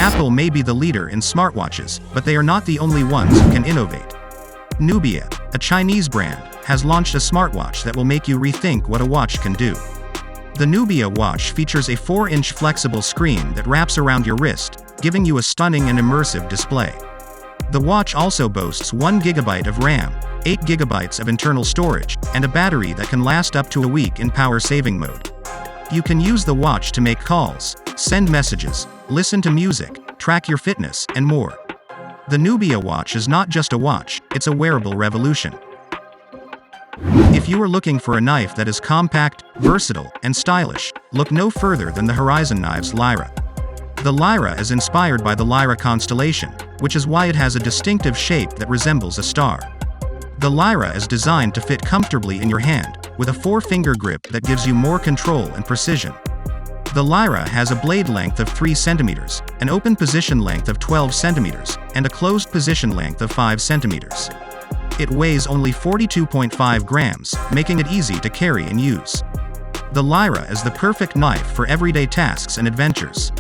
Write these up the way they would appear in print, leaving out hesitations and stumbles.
Apple may be the leader in smartwatches, but they are not the only ones who can innovate. Nubia, a Chinese brand, has launched a smartwatch that will make you rethink what a watch can do. The Nubia Watch features a 4-inch flexible screen that wraps around your wrist, giving you a stunning and immersive display. The watch also boasts 1 GB of RAM, 8 GB of internal storage, and a battery that can last up to a week in power-saving mode. You can use the watch to make calls, send messages, listen to music, track your fitness, and more. The Nubia Watch is not just a watch, it's a wearable revolution. If you are looking for a knife that is compact, versatile, and stylish, look no further than the Horizon Knives Lyra. The Lyra is inspired by the Lyra constellation, which is why it has a distinctive shape that resembles a star. The Lyra is designed to fit comfortably in your hand, with a 4-finger grip that gives you more control and precision. The Lyra has a blade length of 3 cm, an open position length of 12 cm, and a closed position length of 5 cm. It weighs only 42.5 grams, making it easy to carry and use. The Lyra is the perfect knife for everyday tasks and adventures.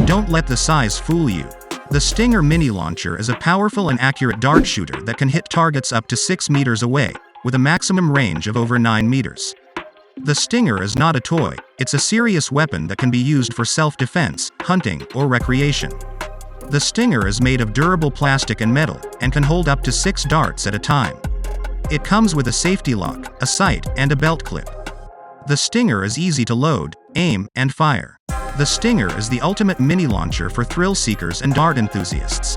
Don't let the size fool you. The Stinger Mini Launcher is a powerful and accurate dart shooter that can hit targets up to 6 meters away, with a maximum range of over 9 meters. The Stinger is not a toy, it's a serious weapon that can be used for self-defense, hunting, or recreation. The Stinger is made of durable plastic and metal, and can hold up to 6 darts at a time. It comes with a safety lock, a sight, and a belt clip. The Stinger is easy to load, aim, and fire. The Stinger is the ultimate mini launcher for thrill seekers and dart enthusiasts.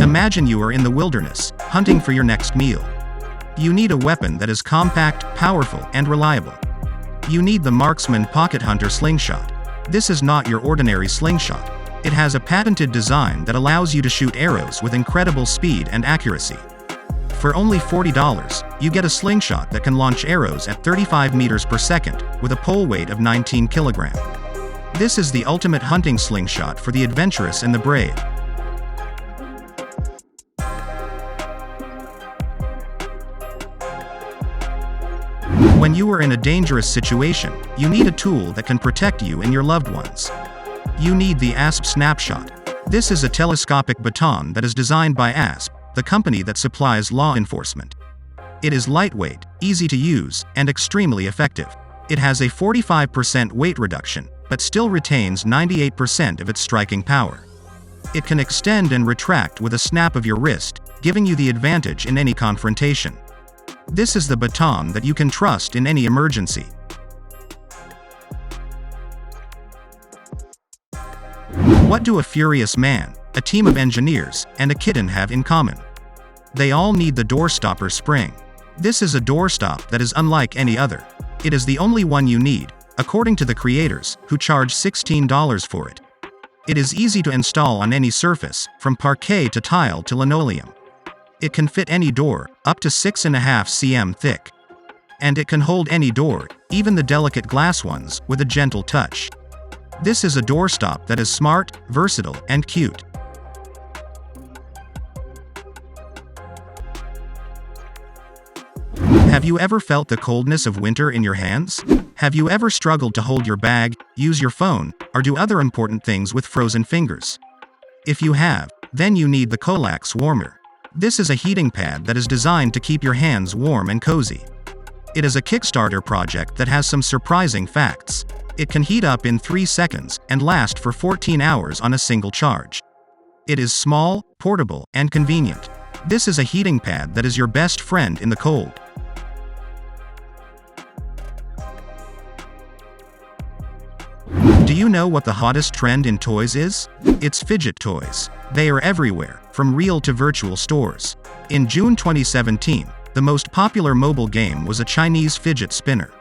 Imagine you are in the wilderness, hunting for your next meal. You need a weapon that is compact, powerful, and reliable. You need the Marksman Pocket Hunter Slingshot. This is not your ordinary slingshot. It has a patented design that allows you to shoot arrows with incredible speed and accuracy. For only $40, you get a slingshot that can launch arrows at 35 meters per second, with a pole weight of 19 kilograms. This is the ultimate hunting slingshot for the adventurous and the brave. When you are in a dangerous situation, you need a tool that can protect you and your loved ones. You need the Asp Snap Shot. This is a telescopic baton that is designed by Asp, the company that supplies law enforcement. It is lightweight, easy to use, and extremely effective. It has a 45% weight reduction, but still retains 98% of its striking power. It can extend and retract with a snap of your wrist, giving you the advantage in any confrontation. This is the baton that you can trust in any emergency. What do a furious man, a team of engineers, and a kitten have in common? They all need the doorstopper spring. This is a doorstop that is unlike any other. It is the only one you need, according to the creators, who charge $16 for it. It is easy to install on any surface, from parquet to tile to linoleum. It can fit any door, up to 6.5 cm thick. And it can hold any door, even the delicate glass ones, with a gentle touch. This is a doorstop that is smart, versatile, and cute. Have you ever felt the coldness of winter in your hands? Have you ever struggled to hold your bag, use your phone, or do other important things with frozen fingers? If you have, then you need the Coalax Warmer. This is a heating pad that is designed to keep your hands warm and cozy. It is a Kickstarter project that has some surprising facts. It can heat up in 3 seconds and last for 14 hours on a single charge. It is small, portable, and convenient. This is a heating pad that is your best friend in the cold. Do you know what the hottest trend in toys is? It's fidget toys. They are everywhere, from real to virtual stores. In June 2017, the most popular mobile game was a Chinese fidget spinner.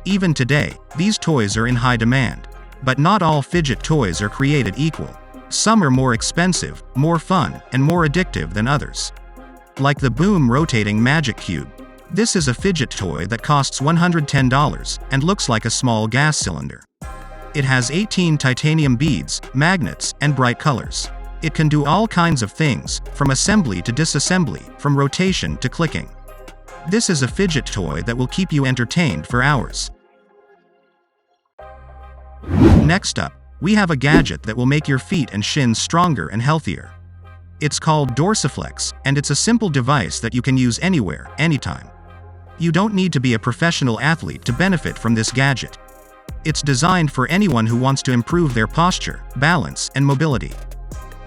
Even today, these toys are in high demand. But not all fidget toys are created equal. Some are more expensive, more fun, and more addictive than others. Like the Boom rotating magic cube. This is a fidget toy that costs $110 and looks like a small gas cylinder. It has 18 titanium beads, magnets, and bright colors. It can do all kinds of things, from assembly to disassembly, from rotation to clicking. This is a fidget toy that will keep you entertained for hours. Next up, we have a gadget that will make your feet and shins stronger and healthier. It's called Dorsiflex, and it's a simple device that you can use anywhere, anytime. You don't need to be a professional athlete to benefit from this gadget. It's designed for anyone who wants to improve their posture, balance, and mobility.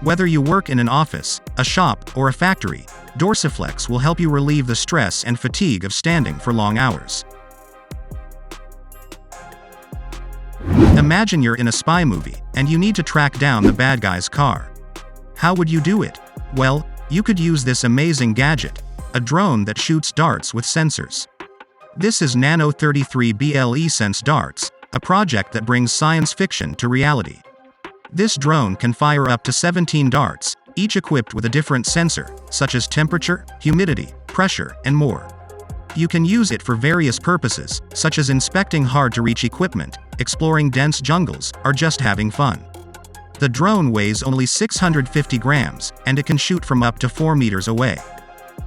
Whether you work in an office, a shop, or a factory, Dorsiflex will help you relieve the stress and fatigue of standing for long hours. Imagine you're in a spy movie, and you need to track down the bad guy's car. How would you do it? Well, you could use this amazing gadget, a drone that shoots darts with sensors. This is Nano 33 BLE Sense Darts, a project that brings science fiction to reality. This drone can fire up to 17 darts, each equipped with a different sensor, such as temperature, humidity, pressure, and more. You can use it for various purposes, such as inspecting hard-to-reach equipment, exploring dense jungles, or just having fun. The drone weighs only 650 grams, and it can shoot from up to 4 meters away.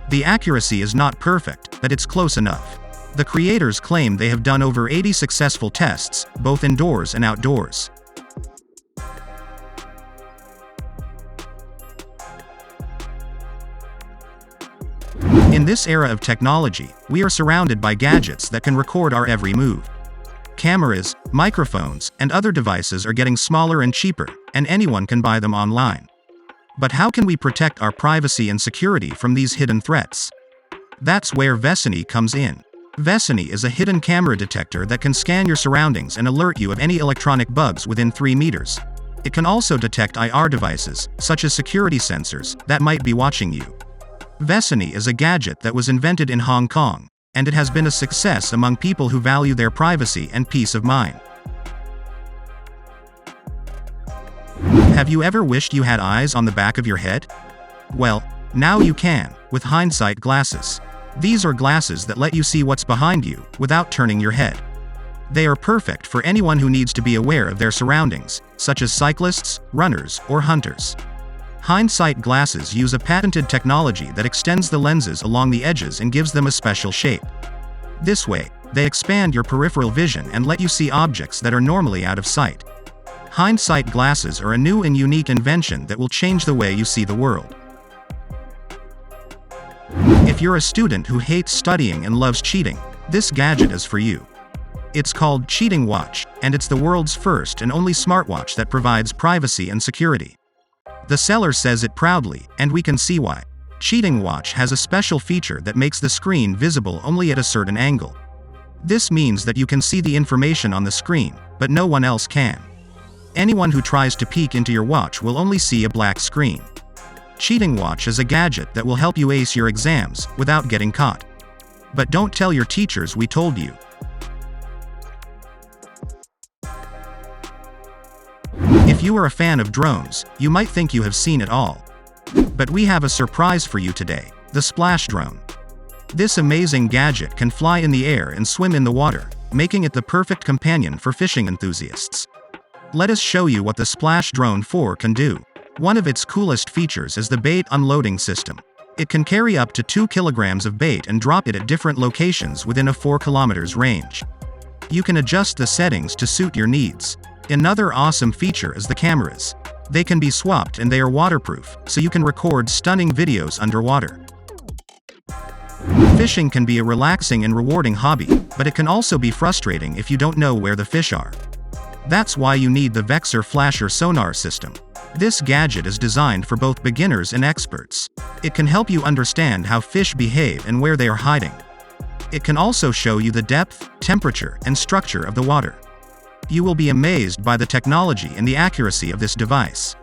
The accuracy is not perfect, but it's close enough. The creators claim they have done over 80 successful tests, both indoors and outdoors. In this era of technology, we are surrounded by gadgets that can record our every move. Cameras, microphones, and other devices are getting smaller and cheaper, and anyone can buy them online. But how can we protect our privacy and security from these hidden threats? That's where Vesany comes in. Vesany is a hidden camera detector that can scan your surroundings and alert you of any electronic bugs within 3 meters. It can also detect IR devices, such as security sensors, that might be watching you. Vesany is a gadget that was invented in Hong Kong, and it has been a success among people who value their privacy and peace of mind. Have you ever wished you had eyes on the back of your head? Well, now you can, with HindSight Glasses. These are glasses that let you see what's behind you, without turning your head. They are perfect for anyone who needs to be aware of their surroundings, such as cyclists, runners, or hunters. HindSight Glasses use a patented technology that extends the lenses along the edges and gives them a special shape. This way, they expand your peripheral vision and let you see objects that are normally out of sight. HindSight Glasses are a new and unique invention that will change the way you see the world. If you're a student who hates studying and loves cheating, this gadget is for you. It's called Cheating Watch, and it's the world's first and only smartwatch that provides privacy and security. The seller says it proudly, and we can see why. Cheating Watch has a special feature that makes the screen visible only at a certain angle. This means that you can see the information on the screen, but no one else can. Anyone who tries to peek into your watch will only see a black screen. Cheating Watch is a gadget that will help you ace your exams without getting caught. But don't tell your teachers we told you. If you are a fan of drones, you might think you have seen it all. But we have a surprise for you today, the Splash Drone. This amazing gadget can fly in the air and swim in the water, making it the perfect companion for fishing enthusiasts. Let us show you what the Splash Drone 4 can do. One of its coolest features is the bait unloading system. It can carry up to 2 kilograms of bait and drop it at different locations within a 4 kilometers range. You can adjust the settings to suit your needs. Another awesome feature is the cameras. They can be swapped and they are waterproof, so you can record stunning videos underwater. Fishing can be a relaxing and rewarding hobby, but it can also be frustrating if you don't know where the fish are. That's why you need the Vexilar Flasher sonar system. This gadget is designed for both beginners and experts. It can help you understand how fish behave and where they are hiding. It can also show you the depth, temperature, and structure of the water. You will be amazed by the technology and the accuracy of this device.